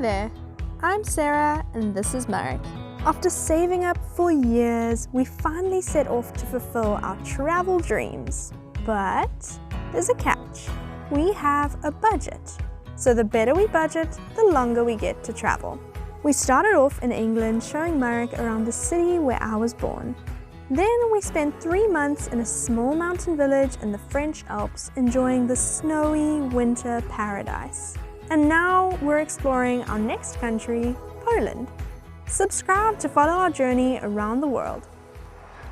there, I'm Sarah and this is Marek. After saving up for years, we finally set off to fulfill our travel dreams. But there's a catch. We have a budget. So the better we budget, the longer we get to travel. We started off in England showing Marek around the city where I was born. Then we spent 3 months in a small mountain village in the French Alps enjoying the snowy winter paradise. And now we're exploring our next country, Poland. Subscribe to follow our journey around the world.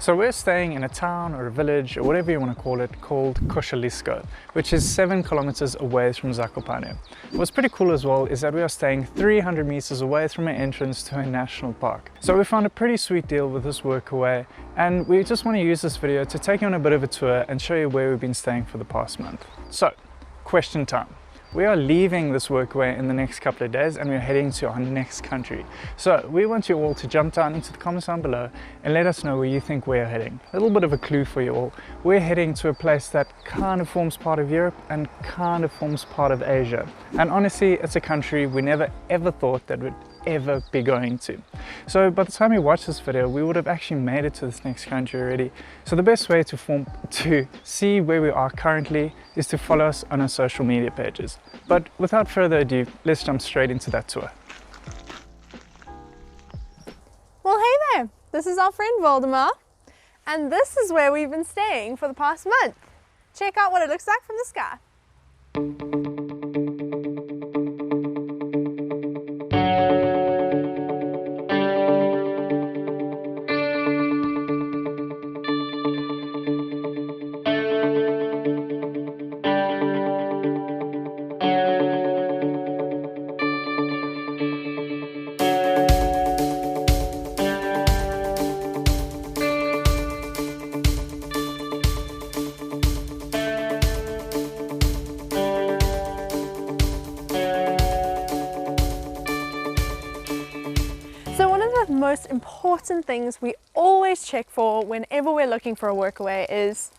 So we're staying in a town or a village or whatever you want to call it called Koscielsko, which is 7 kilometers away from Zakopane. What's pretty cool as well is that we are staying 300 meters away from an entrance to a national park. So we found a pretty sweet deal with this Workaway, and we just want to use this video to take you on a bit of a tour and show you where we've been staying for the past month. So, question time. We are leaving this Workaway in the next couple of days and we're heading to our next country. So we want you all to jump down into the comments down below and let us know where you think we're heading. A little bit of a clue for you all. We're heading to a place that kind of forms part of Europe and kind of forms part of Asia. And honestly, it's a country we never ever thought that would ever be going to. So by the time you watch this video, we would have actually made it to this next country already. So the best way to see where we are currently is to follow us on our social media pages. But without further ado, let's jump straight into that tour. Well, hey there, this is our friend Valdemar, and this is where we've been staying for the past month. Check out what it looks like from the sky. So one of the most important things we always check for whenever we're looking for a Workaway is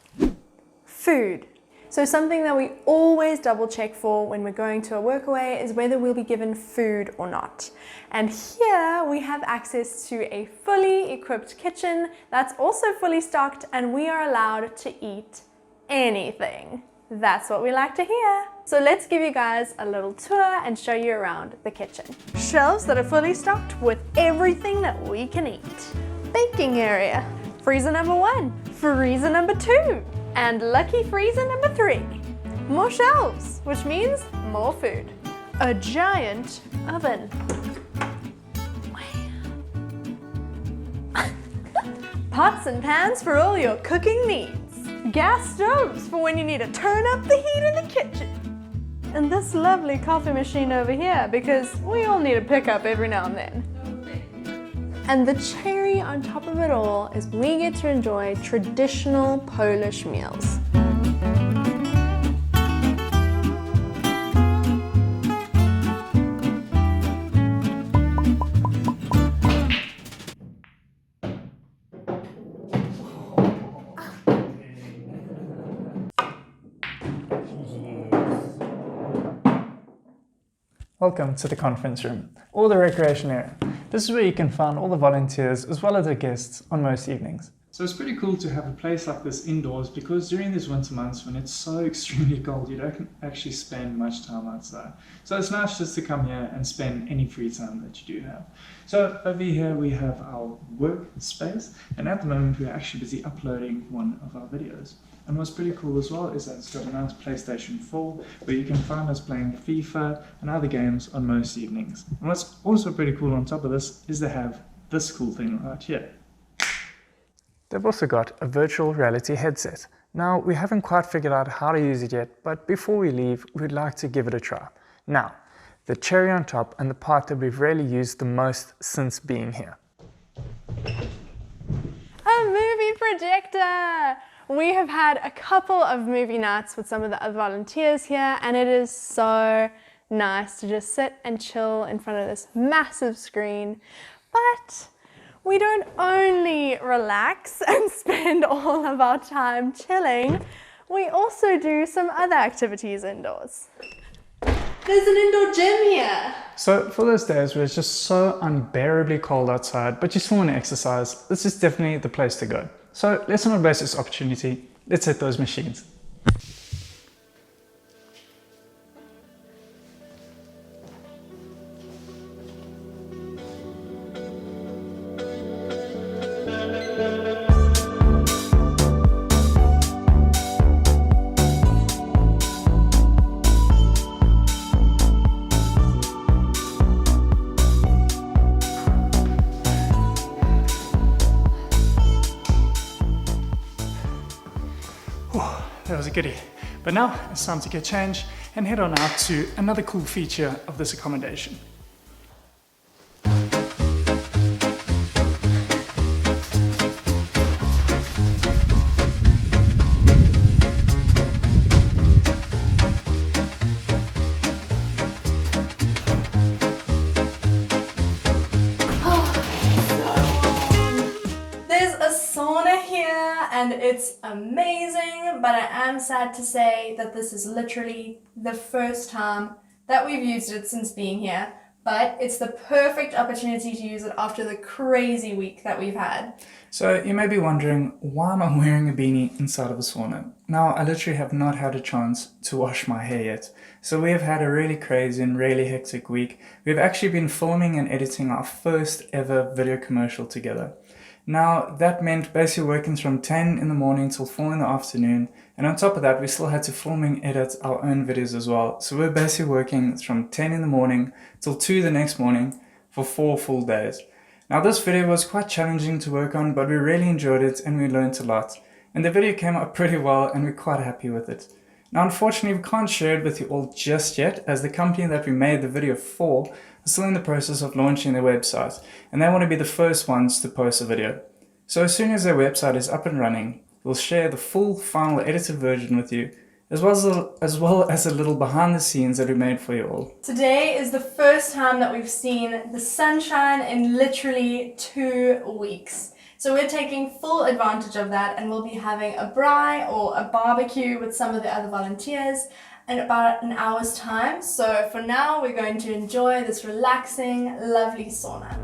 food. So something that we always double check for when we're going to a Workaway is whether we'll be given food or not. And here we have access to a fully equipped kitchen that's also fully stocked, and we are allowed to eat anything. That's what we like to hear. So let's give you guys a little tour and show you around the kitchen. Shelves that are fully stocked with everything that we can eat. Baking area, freezer number 1, freezer number 2, and lucky freezer number 3. More shelves, which means more food. A giant oven. Pots and pans for all your cooking needs. Gas stoves for when you need to turn up the heat in the kitchen. And this lovely coffee machine over here, because we all need a pickup every now and then. And the cherry on top of it all is we get to enjoy traditional Polish meals. Welcome to the conference room, or the recreation area. This is where you can find all the volunteers as well as the guests on most evenings. So it's pretty cool to have a place like this indoors, because during these winter months when it's so extremely cold, you don't actually spend much time outside. So it's nice just to come here and spend any free time that you do have. So over here we have our work space, and at the moment we're actually busy uploading one of our videos. And what's pretty cool as well is that it's got a nice PlayStation 4 where you can find us playing FIFA and other games on most evenings. And what's also pretty cool on top of this is they have this cool thing right here. They've also got a virtual reality headset. Now, we haven't quite figured out how to use it yet, but before we leave, we'd like to give it a try. Now, the cherry on top and the part that we've really used the most since being here. A movie projector! We have had a couple of movie nights with some of the other volunteers here, and it is so nice to just sit and chill in front of this massive screen. But we don't only relax and spend all of our time chilling, we also do some other activities indoors. There's an indoor gym here. So for those days where it's just so unbearably cold outside, but you still want to exercise, this is definitely the place to go. So let's not waste this opportunity. Let's hit those machines. That was a goodie. But now it's time to get changed and head on out to another cool feature of this accommodation. And it's amazing, but I am sad to say that this is literally the first time that we've used it since being here, but it's the perfect opportunity to use it after the crazy week that we've had. So you may be wondering, why am I wearing a beanie inside of a sauna? Now, I literally have not had a chance to wash my hair yet. So we have had a really crazy and really hectic week. We've actually been filming and editing our first ever video commercial together. Now, that meant basically working from 10 in the morning till 4 in the afternoon. And on top of that, we still had to film and edit our own videos as well. So we're basically working from 10 in the morning till 2 the next morning for 4 full days. Now, this video was quite challenging to work on, but we really enjoyed it and we learned a lot. And the video came out pretty well and we're quite happy with it. Now, unfortunately, we can't share it with you all just yet, as the company that we made the video for is still in the process of launching their website, and they want to be the first ones to post a video. So as soon as their website is up and running, we'll share the full final edited version with you, as well as a little behind the scenes that we made for you all. Today is the first time that we've seen the sunshine in literally 2 weeks. So we're taking full advantage of that, and we'll be having a braai or a barbecue with some of the other volunteers in about an hour's time. So for now, we're going to enjoy this relaxing, lovely sauna.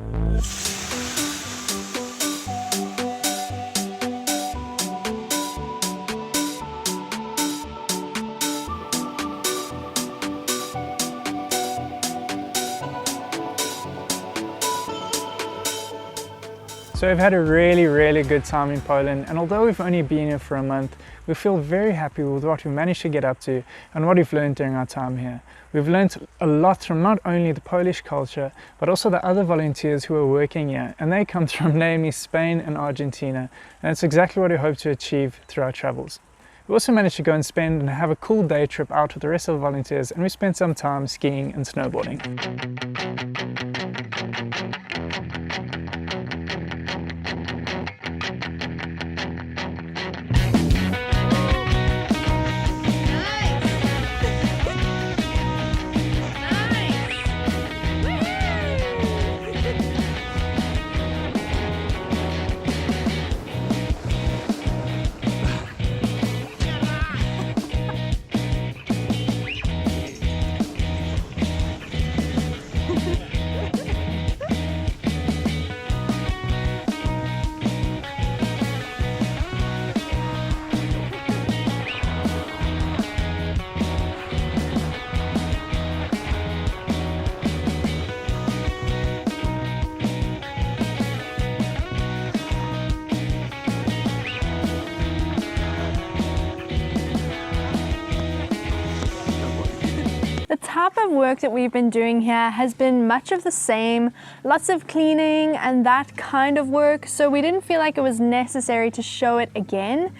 So we've had a really good time in Poland, and although we've only been here for a month, we feel very happy with what we managed to get up to and what we've learned during our time here. We've learned a lot from not only the Polish culture, but also the other volunteers who are working here, and they come from namely Spain and Argentina, and that's exactly what we hope to achieve through our travels. We also managed to go and spend and have a cool day trip out with the rest of the volunteers, and we spent some time skiing and snowboarding. The type of work that we've been doing here has been much of the same, lots of cleaning and that kind of work, so we didn't feel like it was necessary to show it again.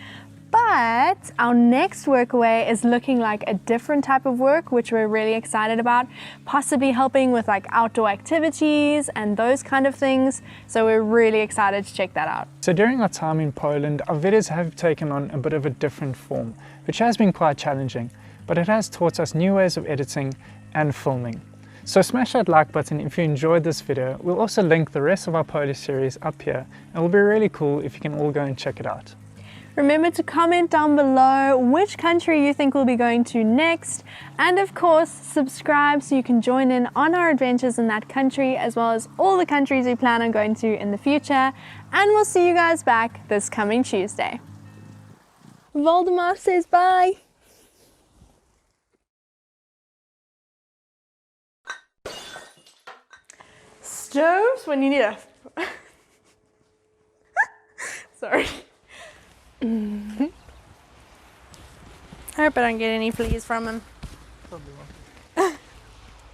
But our next Workaway is looking like a different type of work, which we're really excited about, possibly helping with like outdoor activities and those kind of things. So we're really excited to check that out. So during our time in Poland, our videos have taken on a bit of a different form, which has been quite challenging, but it has taught us new ways of editing and filming. So smash that like button if you enjoyed this video. We'll also link the rest of our Polish series up here, and it'll be really cool if you can all go and check it out. Remember to comment down below which country you think we'll be going to next, and of course subscribe so you can join in on our adventures in that country as well as all the countries we plan on going to in the future, and we'll see you guys back this coming Tuesday. Voldemar says bye. Stoves when you need a... Sorry. I hope I don't get any fleas from him.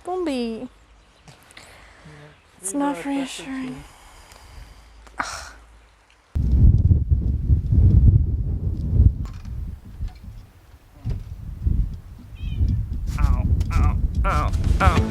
Bombi. It's not reassuring. Ow, ow, ow, ow.